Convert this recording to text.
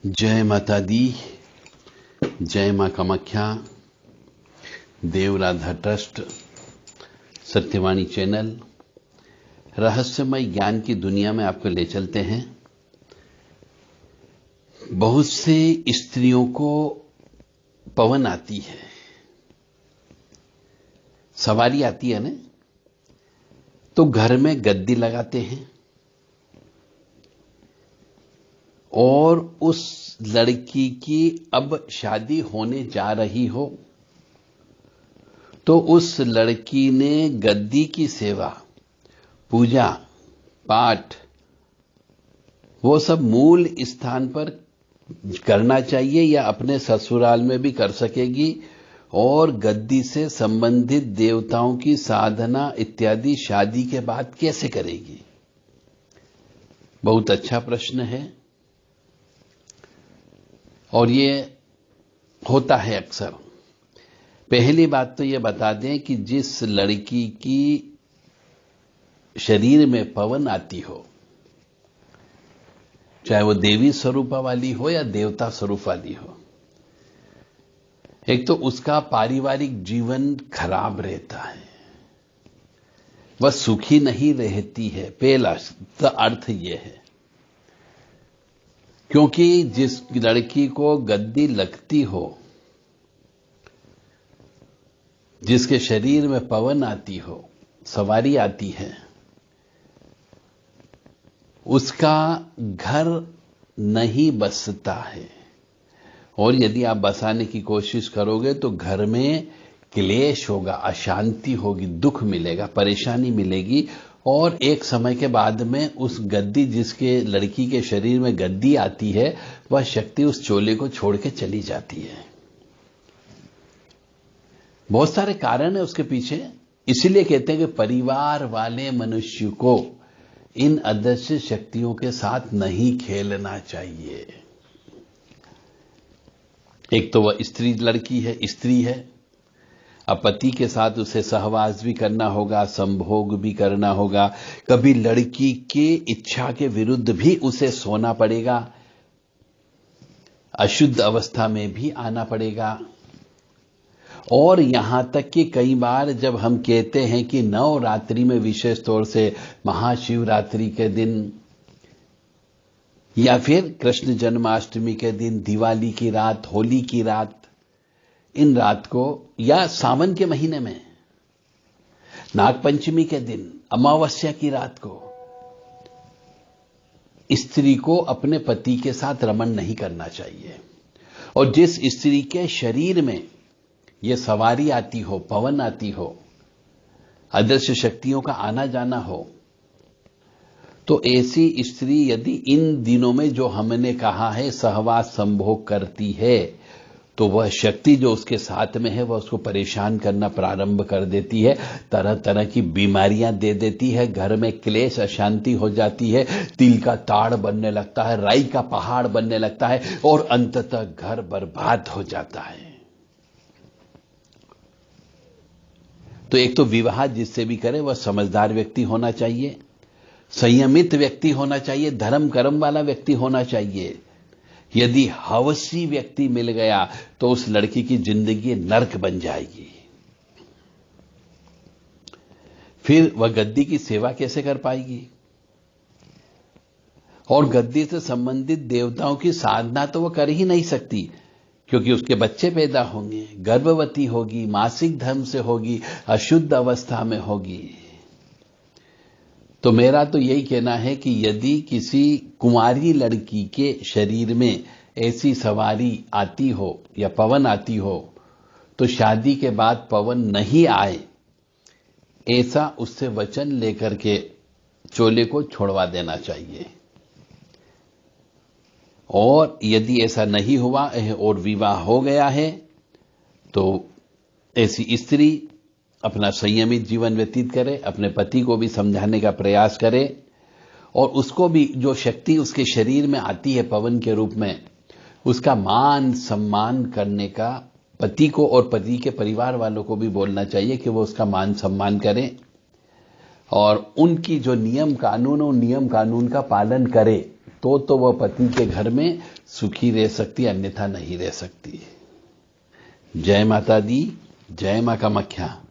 जय माता दी, जय मां कामाख्या, देव राधा ट्रस्ट, सत्यवाणी चैनल रहस्यमय ज्ञान की दुनिया में आपको ले चलते हैं। बहुत से स्त्रियों को पवन आती है, सवारी आती है ना, तो घर में गद्दी लगाते हैं और उस लड़की की अब शादी होने जा रही हो तो उस लड़की ने गद्दी की सेवा, पूजा पाठ वो सब मूल स्थान पर करना चाहिए या अपने ससुराल में भी कर सकेगी, और गद्दी से संबंधित देवताओं की साधना इत्यादि शादी के बाद कैसे करेगी? बहुत अच्छा प्रश्न है और ये होता है अक्सर। पहली बात तो ये बता दें कि जिस लड़की की शरीर में पवन आती हो, चाहे वो देवी स्वरूप वाली हो या देवता स्वरूप वाली हो, एक तो उसका पारिवारिक जीवन खराब रहता है, वह सुखी नहीं रहती है। पहला अर्थ यह है, क्योंकि जिस लड़की को गद्दी लगती हो, जिसके शरीर में पवन आती हो, सवारी आती है, उसका घर नहीं बसता है। और यदि आप बसाने की कोशिश करोगे तो घर में क्लेश होगा, अशांति होगी, दुख मिलेगा, परेशानी मिलेगी, और एक समय के बाद में उस गद्दी, जिसके लड़की के शरीर में गद्दी आती है, वह शक्ति उस चोले को छोड़ के चली जाती है। बहुत सारे कारण है उसके पीछे। इसीलिए कहते हैं कि परिवार वाले मनुष्य को इन अदृश्य शक्तियों के साथ नहीं खेलना चाहिए। एक तो वह लड़की है, स्त्री है, अब पति के साथ उसे सहवास भी करना होगा, संभोग भी करना होगा, कभी लड़की की इच्छा के विरुद्ध भी उसे सोना पड़ेगा, अशुद्ध अवस्था में भी आना पड़ेगा। और यहां तक कि कई बार जब हम कहते हैं कि नवरात्रि में, विशेष तौर से महाशिवरात्रि के दिन या फिर कृष्ण जन्माष्टमी के दिन, दिवाली की रात, होली की रात, इन रात को, या सावन के महीने में नागपंचमी के दिन, अमावस्या की रात को, स्त्री को अपने पति के साथ रमण नहीं करना चाहिए। और जिस स्त्री के शरीर में यह सवारी आती हो, पवन आती हो, अदृश्य शक्तियों का आना जाना हो, तो ऐसी स्त्री यदि इन दिनों में जो हमने कहा है सहवास संभोग करती है, तो वह शक्ति जो उसके साथ में है वह उसको परेशान करना प्रारंभ कर देती है, तरह तरह की बीमारियां दे देती है, घर में क्लेश, अशांति हो जाती है, तिल का ताड़ बनने लगता है, राई का पहाड़ बनने लगता है, और अंततः घर बर्बाद हो जाता है। तो एक तो विवाह जिससे भी करे वह समझदार व्यक्ति होना चाहिए, संयमित व्यक्ति होना चाहिए, धर्म कर्म वाला व्यक्ति होना चाहिए। यदि हवसी व्यक्ति मिल गया तो उस लड़की की जिंदगी नर्क बन जाएगी। फिर वह गद्दी की सेवा कैसे कर पाएगी? और गद्दी से संबंधित देवताओं की साधना तो वह कर ही नहीं सकती, क्योंकि उसके बच्चे पैदा होंगे, गर्भवती होगी, मासिक धर्म से होगी, अशुद्ध अवस्था में होगी। तो मेरा तो यही कहना है कि यदि किसी कुंवारी लड़की के शरीर में ऐसी सवारी आती हो या पवन आती हो, तो शादी के बाद पवन नहीं आए, ऐसा उससे वचन लेकर के चोले को छोड़वा देना चाहिए। और यदि ऐसा नहीं हुआ है और विवाह हो गया है, तो ऐसी स्त्री अपना संयमित जीवन व्यतीत करे, अपने पति को भी समझाने का प्रयास करे, और उसको भी जो शक्ति उसके शरीर में आती है पवन के रूप में, उसका मान सम्मान करने का पति को और पति के परिवार वालों को भी बोलना चाहिए कि वो उसका मान सम्मान करें, और उनकी जो नियम कानून, उन नियम कानून का पालन करे। तो वह पति के घर में सुखी रह सकती, अन्यथा नहीं रह सकती। जय माता दी, जय मां कामाख्या।